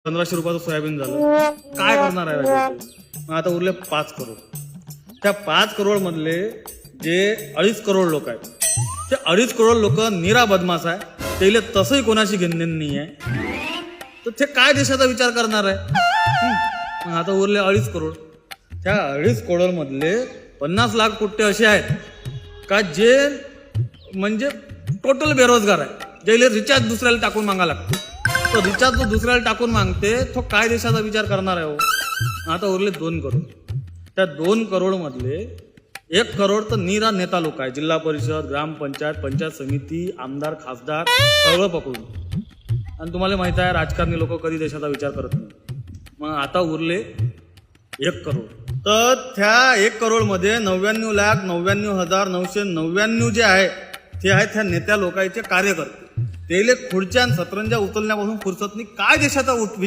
1500 रुपयाचं सोयाबीन झालं, काय करणार आहे? मग आता उरले 5 करोड. त्या 5 करोड मधले जे 2.5 करोड लोक आहेत, ते 2.5 करोड लोक निरा बदमाश आहे, त्याला तसंही कोणाशी घेणं नाही आहे, तर ते काय देशाचा विचार करणार आहे? मग आता उरले 2.5 करोड. त्या 2.5 करोड मधले 50 लाख पोट्टे असे आहेत का जे म्हणजे टोटल बेरोजगार आहे, ज्याला रिचार्ज दुसऱ्याला टाकून मागा लागतो. तो रिचार्ज जो दुसऱ्याला टाकून मागते तो काय देशाचा विचार करणार आहे? हो, आता उरले 2 करोड. त्या 2 करोड मधले 1 करोड तर निरा नेता लोक आहे, जिल्हा परिषद, ग्रामपंचायत, पंचायत समिती, आमदार, खासदार सगळं पकडून. आणि तुम्हाला माहित आहे राजकारणी लोक कधी देशाचा विचार करत नाही. मग आता उरले 1 करोड. तर त्या 1 करोड मध्ये 99,99,999 जे आहे ते आहेत त्या नेत्या लोकांचे कार्यकर्ते. त्याला खुर्च्या सतरंजा उचलण्यापासून फुरसत नाही. काय देशाचा विचार